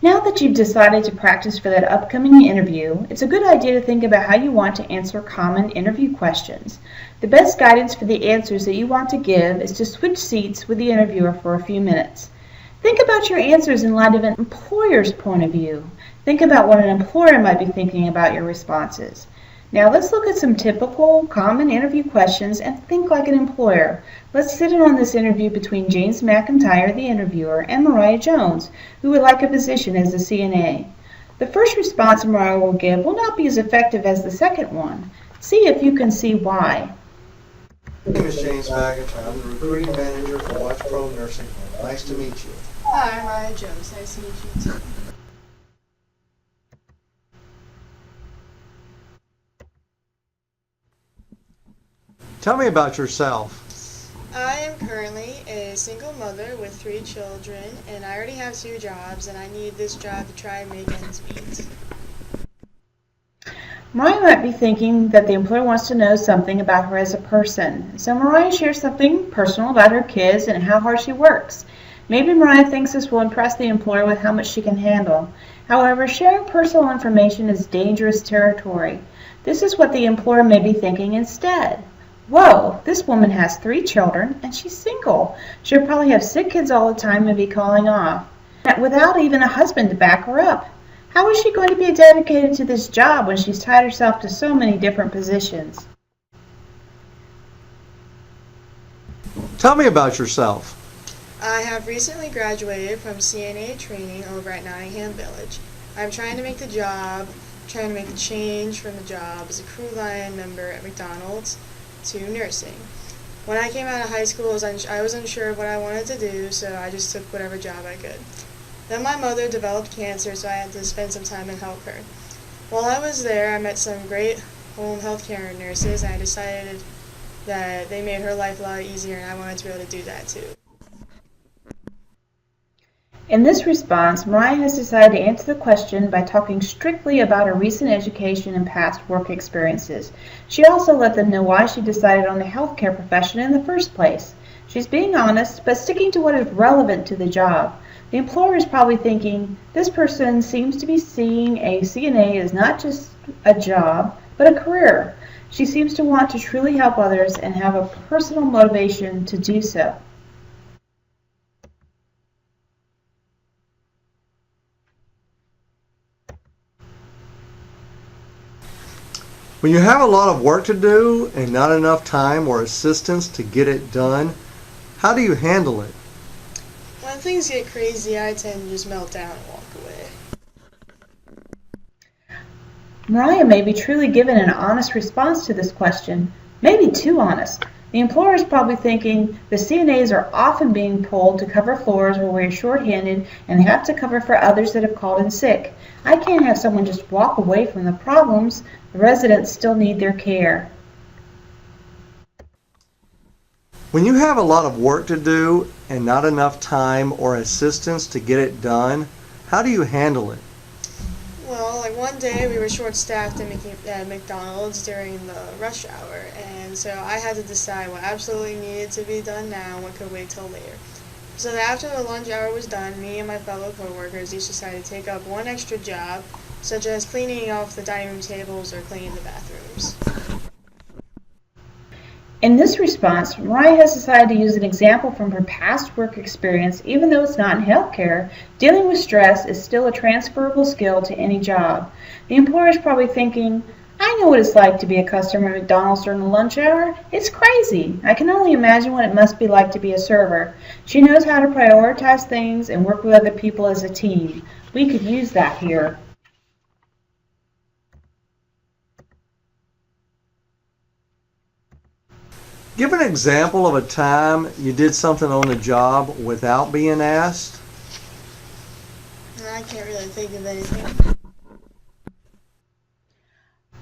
Now that you've decided to practice for that upcoming interview, it's a good idea to think about how you want to answer common interview questions. The best guidance for the answers that you want to give is to switch seats with the interviewer for a few minutes. Think about your answers in light of an employer's point of view. Think about what an employer might be thinking about your responses. Now let's look at some typical, common interview questions and think like an employer. Let's sit in on this interview between James McIntyre, the interviewer, and Mariah Jones, who would like a position as a CNA. The first response Mariah will give will not be as effective as the second one. See if you can see why. My name is James McIntyre. I'm the recruiting manager for Watch Pro Nursing Home. Nice to meet you. Hi, I'm Mariah Jones. Nice to meet you too. Tell me about yourself. I am currently a single mother with 3 children, and I already have 2 jobs, and I need this job to try and make ends meet. Mariah might be thinking that the employer wants to know something about her as a person. So Mariah shares something personal about her kids and how hard she works. Maybe Mariah thinks this will impress the employer with how much she can handle. However, sharing personal information is dangerous territory. This is what the employer may be thinking instead. Whoa, this woman has 3 children and she's single. She'll probably have sick kids all the time and be calling off, without even a husband to back her up. How is she going to be dedicated to this job when she's tied herself to so many different positions? Tell me about yourself. I have recently graduated from CNA training over at Nottingham Village. I'm trying to make the change from the job as a crew line member at McDonald's to nursing. When I came out of high school, I was unsure of what I wanted to do, so I just took whatever job I could. Then my mother developed cancer, so I had to spend some time and help her. While I was there, I met some great home health care nurses, and I decided that they made her life a lot easier, and I wanted to be able to do that too. In this response, Mariah has decided to answer the question by talking strictly about her recent education and past work experiences. She also let them know why she decided on the healthcare profession in the first place. She's being honest, but sticking to what is relevant to the job. The employer is probably thinking, this person seems to be seeing a CNA as not just a job, but a career. She seems to want to truly help others and have a personal motivation to do so. When you have a lot of work to do and not enough time or assistance to get it done, how do you handle it? When things get crazy, I tend to just melt down and walk away. Mariah may be truly given an honest response to this question, maybe too honest. The employer is probably thinking the CNAs are often being pulled to cover floors where we're short-handed and have to cover for others that have called in sick. I can't have someone just walk away from the problems. The residents still need their care. When you have a lot of work to do and not enough time or assistance to get it done, how do you handle it? Well, like one day we were short-staffed at McDonald's during the rush hour, and so I had to decide what absolutely needed to be done now and what could wait till later. So that after the lunch hour was done, me and my fellow coworkers each decided to take up one extra job, such as cleaning off the dining room tables or cleaning the bathrooms. In this response, Mariah has decided to use an example from her past work experience. Even though it's not in healthcare, dealing with stress is still a transferable skill to any job. The employer is probably thinking, I know what it's like to be a customer at McDonald's during the lunch hour. It's crazy. I can only imagine what it must be like to be a server. She knows how to prioritize things and work with other people as a team. We could use that here. Give an example of a time you did something on the job without being asked. I can't really think of anything.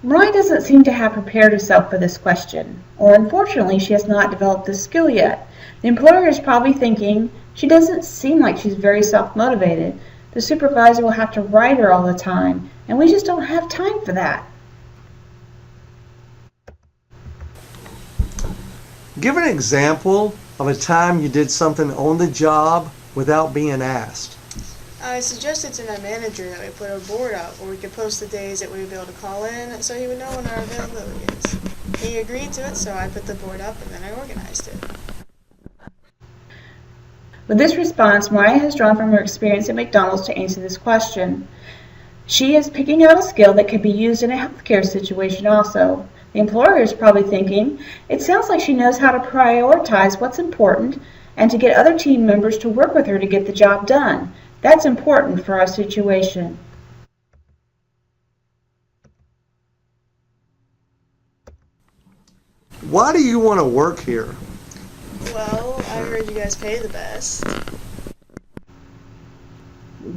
Mariah doesn't seem to have prepared herself for this question, or unfortunately she has not developed this skill yet. The employer is probably thinking, she doesn't seem like she's very self-motivated. The supervisor will have to write her all the time, and we just don't have time for that. Give an example of a time you did something on the job without being asked. I suggested to my manager that we put a board up where we could post the days that we would be able to call in so he would know when our availability is. He agreed to it, so I put the board up and then I organized it. With this response, Mariah has drawn from her experience at McDonald's to answer this question. She is picking out a skill that could be used in a healthcare situation also. The employer is probably thinking, it sounds like she knows how to prioritize what's important and to get other team members to work with her to get the job done. That's important for our situation. Why do you want to work here? Well, I heard you guys pay the best.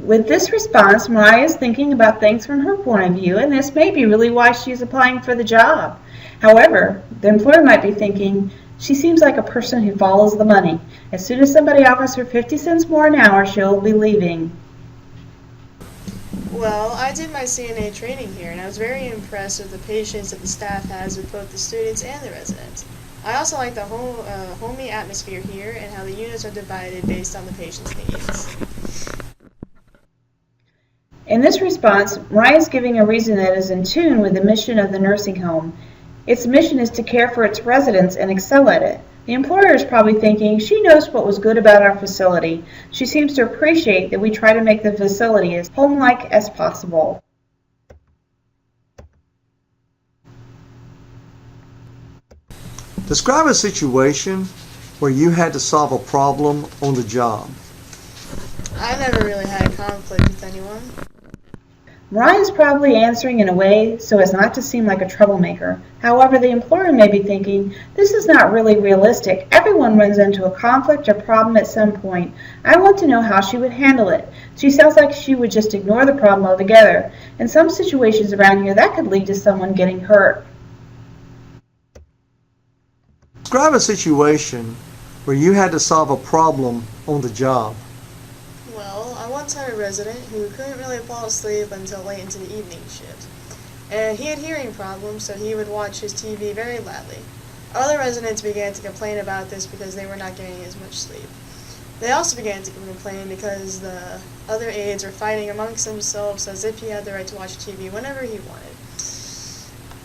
With this response, Mariah is thinking about things from her point of view, and this may be really why she's applying for the job. However, the employer might be thinking, she seems like a person who follows the money. As soon as somebody offers her 50 cents more an hour, she'll be leaving. Well, I did my CNA training here, and I was very impressed with the patience that the staff has with both the students and the residents. I also like the homey atmosphere here and how the units are divided based on the patient's needs. In this response, Mariah is giving a reason that is in tune with the mission of the nursing home. Its mission is to care for its residents and excel at it. The employer is probably thinking, she knows what was good about our facility. She seems to appreciate that we try to make the facility as home-like as possible. Describe a situation where you had to solve a problem on the job. I never really had a conflict with anyone. Mariah is probably answering in a way so as not to seem like a troublemaker. However, the employer may be thinking, this is not really realistic. Everyone runs into a conflict or problem at some point. I want to know how she would handle it. She sounds like she would just ignore the problem altogether. In some situations around here, that could lead to someone getting hurt. Describe a situation where you had to solve a problem on the job. Well, I once had a resident who couldn't really fall asleep until late into the evening shift. And he had hearing problems, so he would watch his TV very loudly. Other residents began to complain about this because they were not getting as much sleep. They also began to complain because the other aides were fighting amongst themselves as if he had the right to watch TV whenever he wanted.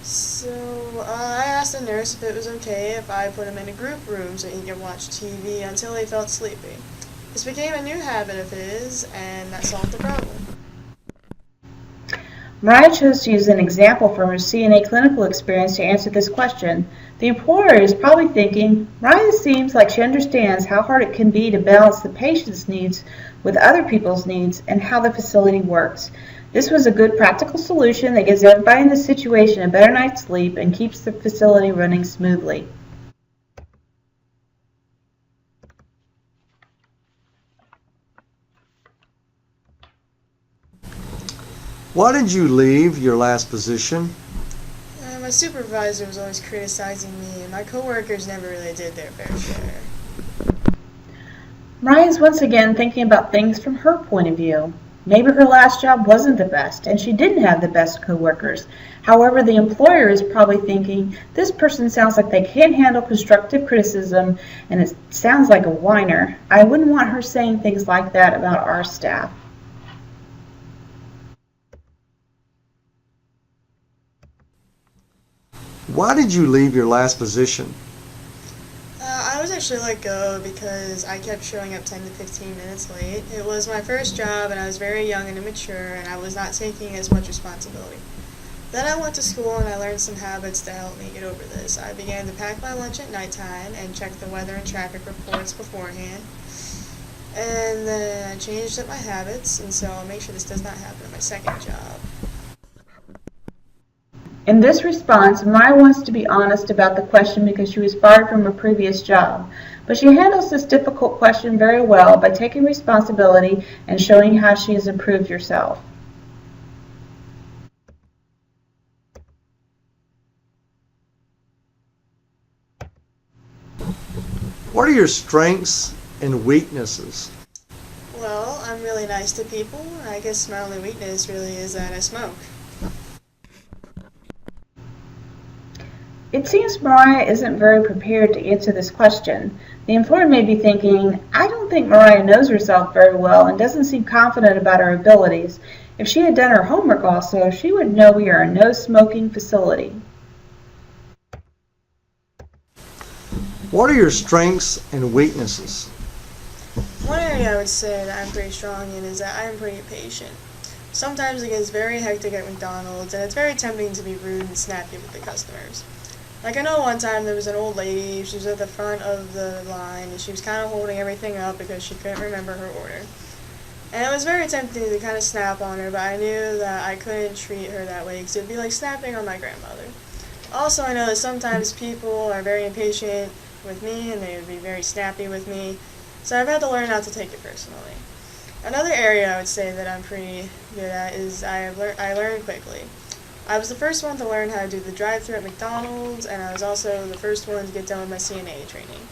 So I asked the nurse if it was okay if I put him in a group room so he could watch TV until he felt sleepy. This became a new habit of his, and that solved the problem. Mariah chose to use an example from her CNA clinical experience to answer this question. The employer is probably thinking, Mariah seems like she understands how hard it can be to balance the patient's needs with other people's needs and how the facility works. This was a good practical solution that gives everybody in the situation a better night's sleep and keeps the facility running smoothly. Why did you leave your last position? My supervisor was always criticizing me, and my coworkers never really did their fair share. Mariah is once again thinking about things from her point of view. Maybe her last job wasn't the best, and she didn't have the best coworkers. However, the employer is probably thinking, this person sounds like they can't handle constructive criticism, and it sounds like a whiner. I wouldn't want her saying things like that about our staff. Why did you leave your last position? I was actually let go because I kept showing up 10 to 15 minutes late. It was my first job, and I was very young and immature, and I was not taking as much responsibility. Then I went to school, and I learned some habits to help me get over this. I began to pack my lunch at nighttime and check the weather and traffic reports beforehand. And then I changed up my habits, and so I'll make sure this does not happen at my second job. In this response, Mariah wants to be honest about the question because she was fired from her previous job. But she handles this difficult question very well by taking responsibility and showing how she has improved herself. What are your strengths and weaknesses? Well, I'm really nice to people. I guess my only weakness really is that I smoke. It seems Mariah isn't very prepared to answer this question. The employer may be thinking, I don't think Mariah knows herself very well and doesn't seem confident about her abilities. If she had done her homework also, she would know we are a no-smoking facility. What are your strengths and weaknesses? One area I would say that I'm pretty strong in is that I'm pretty patient. Sometimes it gets very hectic at McDonald's, and it's very tempting to be rude and snappy with the customers. Like I know one time there was an old lady, she was at the front of the line, and she was kind of holding everything up because she couldn't remember her order. And it was very tempting to kind of snap on her, but I knew that I couldn't treat her that way because it would be like snapping on my grandmother. Also, I know that sometimes people are very impatient with me, and they would be very snappy with me, so I've had to learn not to take it personally. Another area I would say that I'm pretty good at is I learn quickly. I was the first one to learn how to do the drive-thru at McDonald's, and I was also the first one to get done with my CNA training.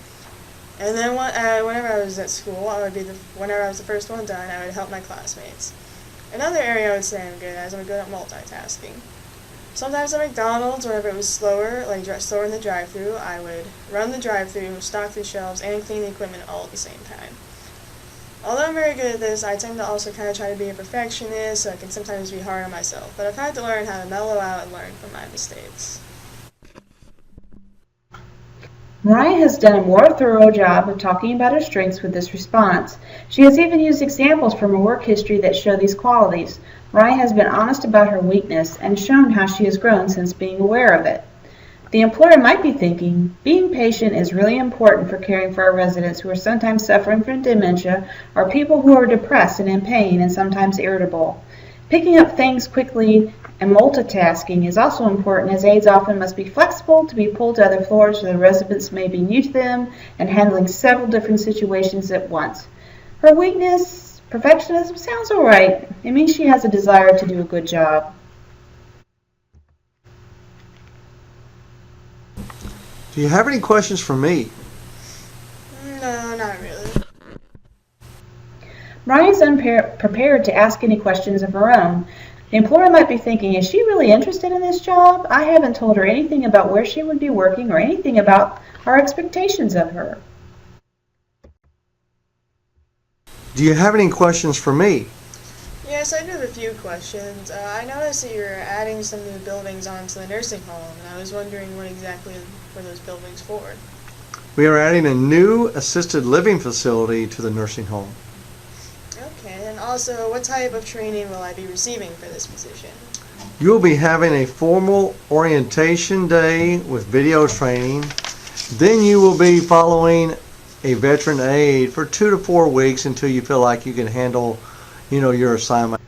And then whenever I was at school, whenever I was the first one done, I would help my classmates. Another area I would say I'm good at is I'm good at multitasking. Sometimes at McDonald's, whenever it was slower, like slower in the drive-thru, I would run the drive-thru, stock the shelves, and clean the equipment all at the same time. Although I'm very good at this, I tend to also kind of try to be a perfectionist, so I can sometimes be hard on myself. But I've had to learn how to mellow out and learn from my mistakes. Mariah has done a more thorough job of talking about her strengths with this response. She has even used examples from her work history that show these qualities. Mariah has been honest about her weakness and shown how she has grown since being aware of it. The employer might be thinking, being patient is really important for caring for our residents who are sometimes suffering from dementia or people who are depressed and in pain and sometimes irritable. Picking up things quickly and multitasking is also important as aides often must be flexible to be pulled to other floors where the residents may be new to them and handling several different situations at once. Her weakness, perfectionism, sounds alright. It means she has a desire to do a good job. Do you have any questions for me? No, not really. Mariah is unprepared to ask any questions of her own. The employer might be thinking, is she really interested in this job? I haven't told her anything about where she would be working or anything about our expectations of her. Do you have any questions for me? Yes, I do have a few questions. I noticed that you're adding some new buildings onto the nursing home, and I was wondering what exactly were those buildings for. We are adding a new assisted living facility to the nursing home. Okay, and also, what type of training will I be receiving for this position? You will be having a formal orientation day with video training. Then you will be following a veteran aide for 2 to 4 weeks until you feel like you can handle, your assignment.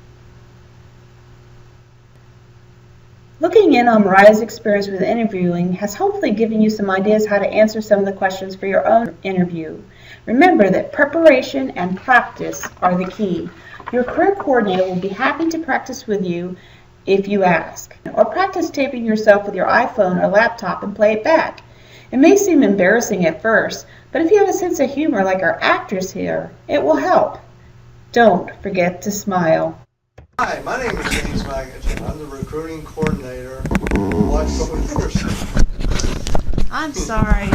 Looking in on Mariah's experience with interviewing has hopefully given you some ideas how to answer some of the questions for your own interview. Remember that preparation and practice are the key. Your career coordinator will be happy to practice with you if you ask, or practice taping yourself with your iPhone or laptop and play it back. It may seem embarrassing at first, but if you have a sense of humor like our actors here, it will help. Don't forget to smile. Hi, my name is James Maggett. I'm the recruiting coordinator. Watch over nursing. I'm sorry.